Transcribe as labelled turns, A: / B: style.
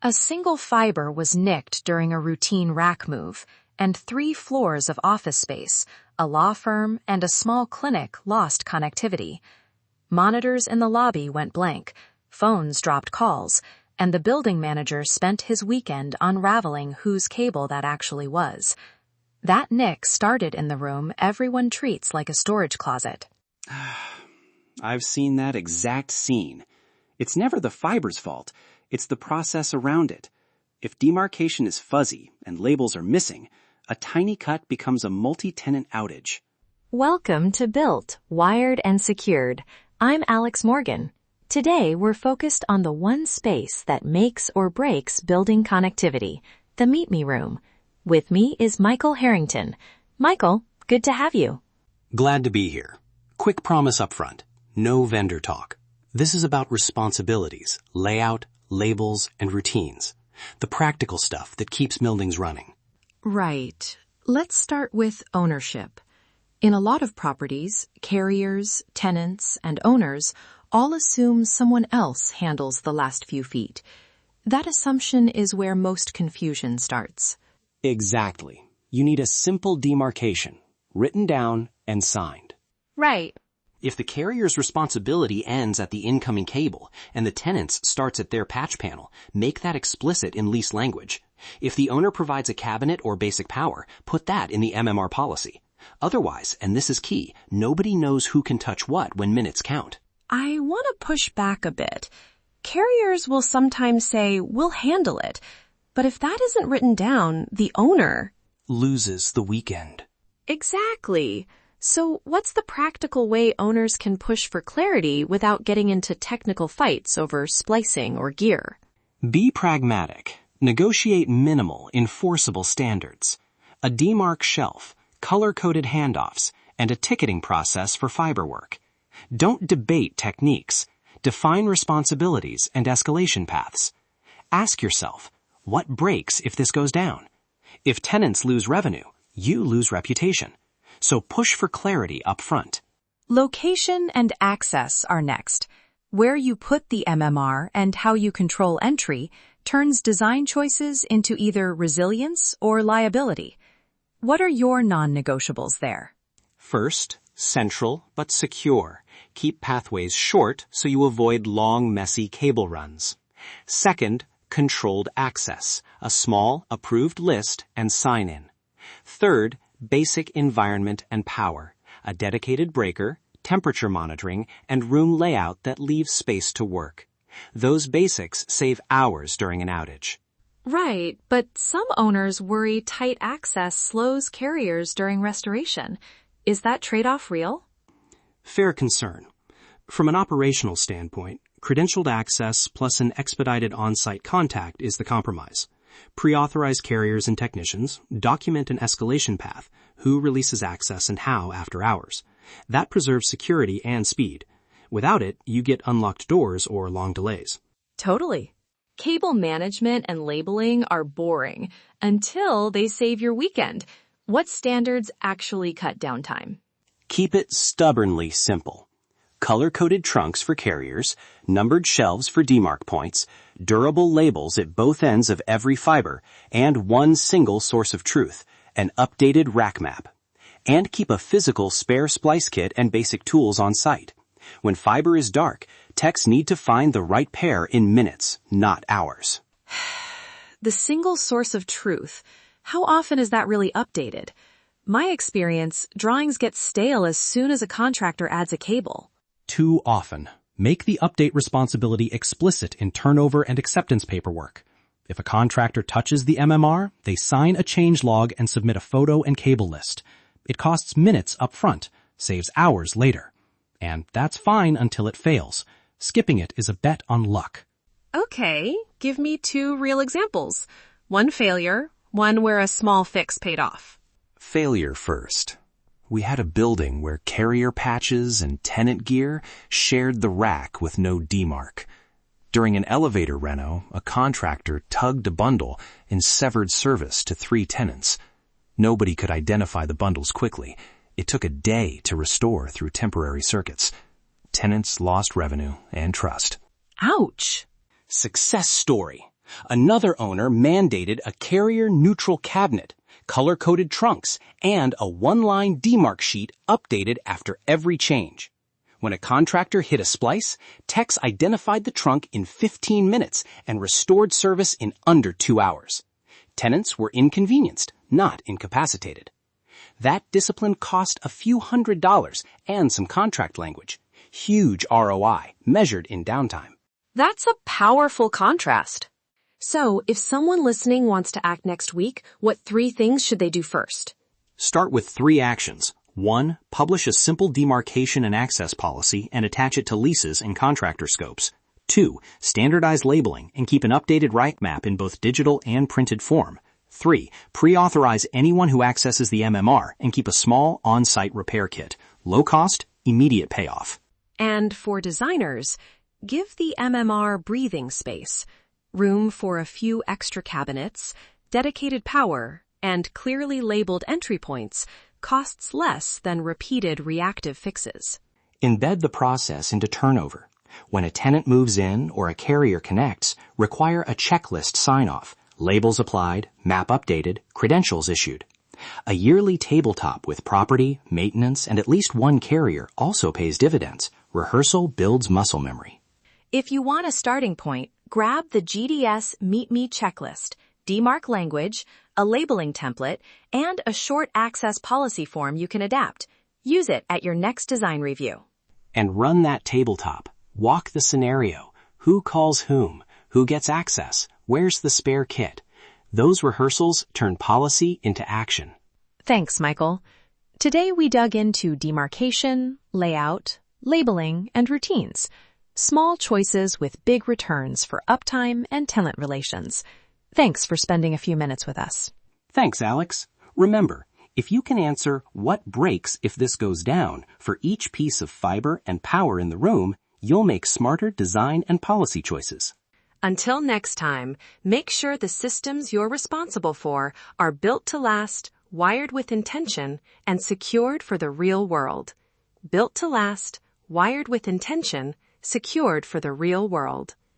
A: A single fiber was nicked during a routine rack move, and 3 floors of office space, a law firm, and a small clinic lost connectivity. Monitors in the lobby went blank, phones dropped calls, and the building manager spent his weekend unraveling whose cable that actually was. That nick started in the room everyone treats like a storage closet.
B: I've seen that exact scene. It's never the fiber's fault. It's the process around it. If demarcation is fuzzy and labels are missing, a tiny cut becomes a multi-tenant outage.
A: Welcome to Built, Wired, and Secured. I'm Alex Morgan. Today we're focused on the one space that makes or breaks building connectivity, the Meet Me Room. With me is Michael Harrington. Michael, good to have you.
C: Glad to be here. Quick promise up front. No vendor talk. This is about responsibilities, layout, labels, and routines. The practical stuff that keeps buildings running.
A: Right. Let's start with ownership. In a lot of properties, carriers, tenants, and owners all assume someone else handles the last few feet. That assumption is where most confusion starts.
C: Exactly. You need a simple demarcation, written down and signed.
A: Right.
C: If the carrier's responsibility ends at the incoming cable and the tenant's starts at their patch panel, make that explicit in lease language. If the owner provides a cabinet or basic power, put that in the MMR policy. Otherwise, and this is key, nobody knows who can touch what when minutes count.
D: I want to push back a bit. Carriers will sometimes say, we'll handle it. But if that isn't written down, the owner
C: loses the weekend.
D: Exactly. So what's the practical way owners can push for clarity without getting into technical fights over splicing or gear?
C: Be pragmatic. Negotiate minimal, enforceable standards. A demarc shelf, color-coded handoffs, and a ticketing process for fiber work. Don't debate techniques. Define responsibilities and escalation paths. Ask yourself, what breaks if this goes down? If tenants lose revenue, you lose reputation. So push for clarity up front.
A: Location and access are next. Where you put the MMR and how you control entry turns design choices into either resilience or liability. What are your non-negotiables there?
C: First, central but secure. Keep pathways short so you avoid long, messy cable runs. Second, controlled access, a small, approved list and sign-in. Third, basic environment and power, a dedicated breaker, temperature monitoring, and room layout that leaves space to work. Those basics save hours during an outage.
A: Right, but some owners worry tight access slows carriers during restoration. Is that trade-off real?
C: Fair concern. From an operational standpoint, credentialed access plus an expedited on-site contact is the compromise. Pre-authorize carriers and technicians, document an escalation path, who releases access and how after hours. That preserves security and speed. Without it, you get unlocked doors or long delays.
D: Totally. Cable management and labeling are boring until they save your weekend. What standards actually cut downtime?
C: Keep it stubbornly simple. Color-coded trunks for carriers, numbered shelves for demarc points, durable labels at both ends of every fiber, and one single source of truth, an updated rack map. And keep a physical spare splice kit and basic tools on site. When fiber is dark, techs need to find the right pair in minutes, not hours.
A: The single source of truth. How often is that really updated? My experience, drawings get stale as soon as a contractor adds a cable.
C: Too often. Make the update responsibility explicit in turnover and acceptance paperwork. If a contractor touches the MMR, they sign a change log and submit a photo and cable list. It costs minutes up front, saves hours later. And that's fine until it fails. Skipping it is a bet on luck.
D: Okay, give me 2 real examples. One failure, one where a small fix paid off.
B: Failure first. We had a building where carrier patches and tenant gear shared the rack with no demarc. During an elevator reno, a contractor tugged a bundle and severed service to 3 tenants. Nobody could identify the bundles quickly. It took a day to restore through temporary circuits. Tenants lost revenue and trust.
A: Ouch!
C: Success story. Another owner mandated a carrier-neutral cabinet, color-coded trunks, and a one-line demarc sheet updated after every change. When a contractor hit a splice, techs identified the trunk in 15 minutes and restored service in under 2 hours. Tenants were inconvenienced, not incapacitated. That discipline cost a few $100s and some contract language. Huge ROI, measured in downtime.
D: That's a powerful contrast. So, if someone listening wants to act next week, what 3 things should they do first?
C: Start with 3 actions. 1. Publish a simple demarcation and access policy and attach it to leases and contractor scopes. 2. Standardize labeling and keep an updated right map in both digital and printed form. 3. Pre-authorize anyone who accesses the MMR and keep a small on-site repair kit. Low cost, immediate payoff.
A: And for designers, give the MMR breathing space, room for a few extra cabinets, dedicated power, and clearly labeled entry points costs less than repeated reactive fixes.
C: Embed the process into turnover. When a tenant moves in or a carrier connects, require a checklist sign-off, labels applied, map updated, credentials issued. A yearly tabletop with property, maintenance, and at least one carrier also pays dividends. Rehearsal builds muscle memory.
A: If you want a starting point, grab the GDS Meet Me checklist, demarc language, a labeling template, and a short access policy form you can adapt. Use it at your next design review.
C: And run that tabletop. Walk the scenario. Who calls whom? Who gets access? Where's the spare kit? Those rehearsals turn policy into action.
A: Thanks, Michael. Today we dug into demarcation, layout, labeling, and routines. Small choices with big returns for uptime and tenant relations. Thanks for spending a few minutes with us.
C: Thanks, Alex. Remember, if you can answer what breaks if this goes down for each piece of fiber and power in the room, you'll make smarter design and policy choices.
D: Until next time, make sure the systems you're responsible for are built to last, wired with intention, and secured for the real world. Built to last, wired with intention, secured for the real world.